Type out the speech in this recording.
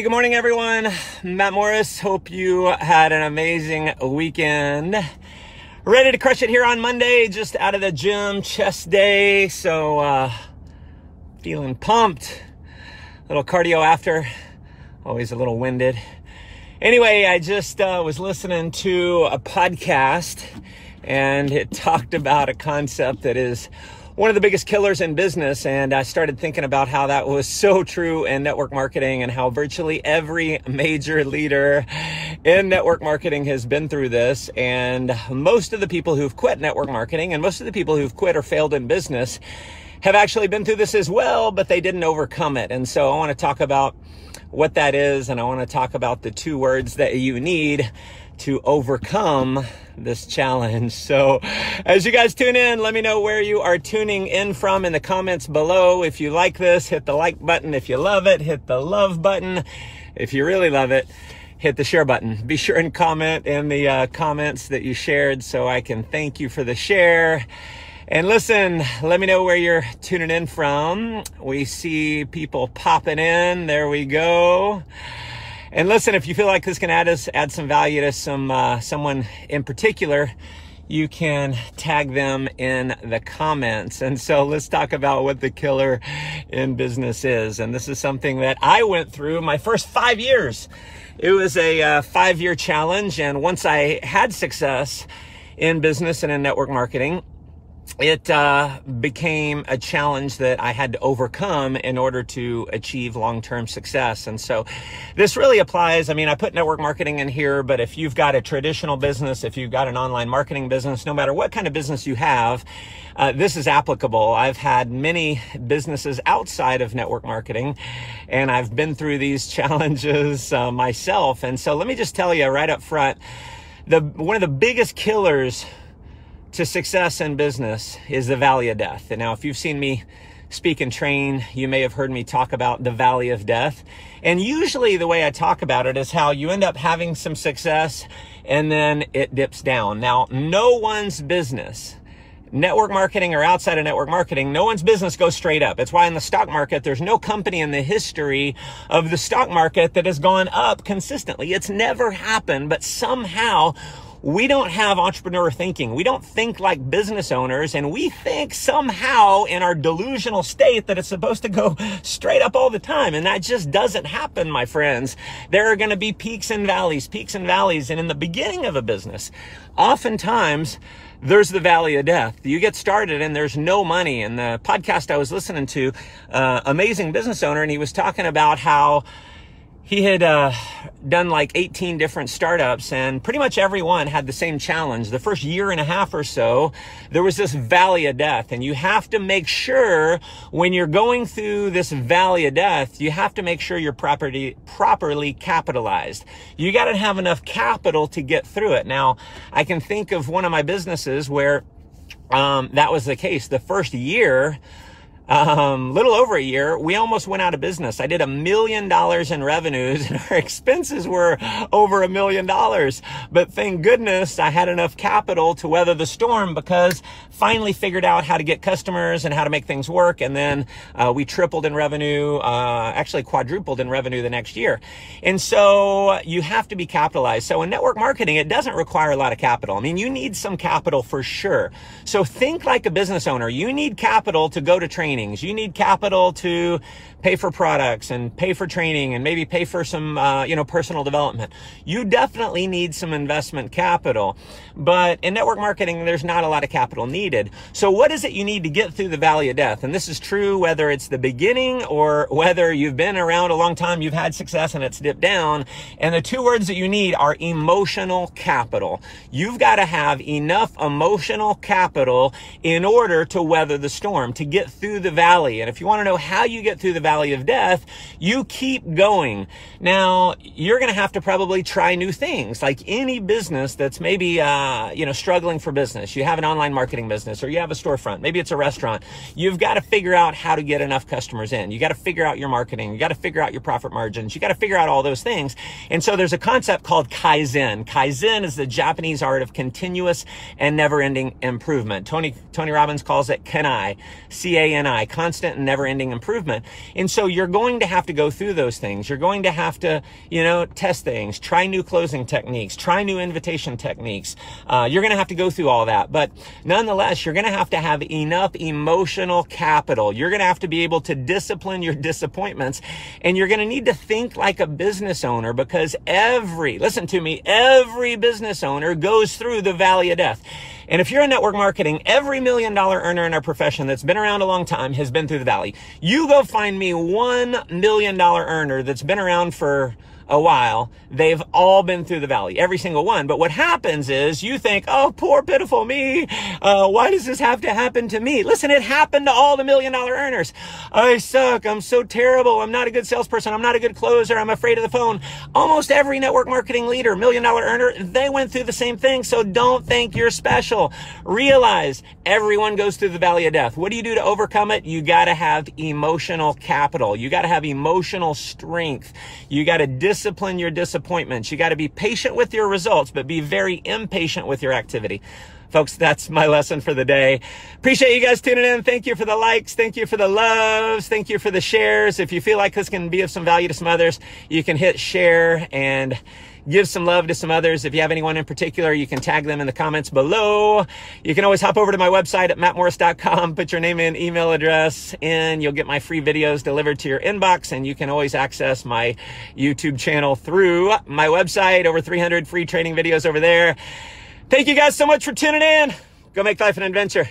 Good morning, everyone. Matt Morris. Hope you had an amazing weekend. Ready to crush it here on Monday, just out of the gym, chest day. So, feeling pumped. A little cardio after, always a little winded. Anyway, I just was listening to a podcast and it talked about a concept that is one of the biggest killers in business. And I started thinking about how that was so true in network marketing and how virtually every major leader in network marketing has been through this. And most of the people who've quit network marketing and most of the people who've quit or failed in business have actually been through this as well, but they didn't overcome it. And so I want to talk about what that is. And I want to talk about the two words that you need to overcome this challenge. So as you guys tune in, let me know where you are tuning in from in the comments below. If you like this, hit the like button. If you love it, hit the love button. If you really love it, hit the share button. Be sure and comment in the comments that you shared so I can thank you for the share. And listen, let me know where you're tuning in from. We see people popping in. There we go. And listen, if you feel like this can add some value to someone in particular, you can tag them in the comments. And so let's talk about what the killer in business is. And this is something that I went through my first 5 years. It was a 5-year challenge. And once I had success in business and in network marketing, it became a challenge that I had to overcome in order to achieve long-term success. And so this really applies. I mean, I put network marketing in here, but if you've got a traditional business, if you've got an online marketing business, no matter what kind of business you have, this is applicable. I've had many businesses outside of network marketing, and I've been through these challenges myself. And so let me just tell you right up front, one of the biggest killers to success in business is the valley of death. And now, if you've seen me speak and train, you may have heard me talk about the valley of death. And usually the way I talk about it is how you end up having some success and then it dips down. Now, no one's business, network marketing or outside of network marketing, no one's business goes straight up. It's why in the stock market, there's no company in the history of the stock market that has gone up consistently. It's never happened, but somehow we don't have entrepreneur thinking. We don't think like business owners, and we think somehow in our delusional state that it's supposed to go straight up all the time. And that just doesn't happen, my friends. There are going to be peaks and valleys. And in the beginning of a business, oftentimes there's the valley of death. You get started and there's no money. And the podcast I was listening to, amazing business owner, and he was talking about how he had done like 18 different startups, and pretty much everyone had the same challenge. The first year and a half or so, there was this valley of death. And you have to make sure when you're going through this valley of death, you have to make sure you're properly capitalized. You got to have enough capital to get through it. Now, I can think of one of my businesses where that was the case. The first year, little over a year, we almost went out of business. I did $1 million in revenues and our expenses were over $1 million. But thank goodness I had enough capital to weather the storm, because finally figured out how to get customers and how to make things work. And then we tripled in revenue, actually quadrupled in revenue the next year. And so you have to be capitalized. So in network marketing, it doesn't require a lot of capital. I mean, you need some capital for sure. So think like a business owner. You need capital to go to training. You need capital to pay for products and pay for training and maybe pay for some, personal development. You definitely need some investment capital, but in network marketing, there's not a lot of capital needed. So what is it you need to get through the valley of death? And this is true whether it's the beginning or whether you've been around a long time, you've had success and it's dipped down. And the two words that you need are emotional capital. You've got to have enough emotional capital in order to weather the storm, to get through the valley. And if you want to know how you get through the valley of death, you keep going. Now, you're going to have to probably try new things. Like any business that's maybe, struggling for business. You have an online marketing business or you have a storefront. Maybe it's a restaurant. You've got to figure out how to get enough customers in. You got to figure out your marketing. You got to figure out your profit margins. You got to figure out all those things. And so there's a concept called Kaizen. Kaizen is the Japanese art of continuous and never-ending improvement. Tony Robbins calls it Kanai, C-A-N-I. CNI, constant and never-ending improvement. And so you're going to have to go through those things. You're going to have to, test things, try new closing techniques, try new invitation techniques. You're going to have to go through all that. But nonetheless, you're going to have enough emotional capital. You're going to have to be able to discipline your disappointments. And you're going to need to think like a business owner, because listen to me, every business owner goes through the valley of death. And if you're in network marketing, every $1 million earner in our profession that's been around a long time has been through the valley. You go find me $1 million earner that's been around for a while. They've all been through the valley, every single one. But what happens is you think, oh, poor pitiful me. Why does this have to happen to me? Listen, it happened to all the $1 million earners. I suck. I'm so terrible. I'm not a good salesperson. I'm not a good closer. I'm afraid of the phone. Almost every network marketing leader, $1 million earner, they went through the same thing. So don't think you're special. Realize everyone goes through the valley of death. What do you do to overcome it? You got to have emotional capital. You got to have emotional strength. You got to discipline your disappointments. You got to be patient with your results, but be very impatient with your activity. Folks, that's my lesson for the day. Appreciate you guys tuning in. Thank you for the likes. Thank you for the loves. Thank you for the shares. If you feel like this can be of some value to some others, you can hit share and give some love to some others. If you have anyone in particular, you can tag them in the comments below. You can always hop over to my website at mattmorris.com, put your name and email address in. You'll get my free videos delivered to your inbox, and you can always access my YouTube channel through my website. Over 300 free training videos over there. Thank you guys so much for tuning in. Go make life an adventure.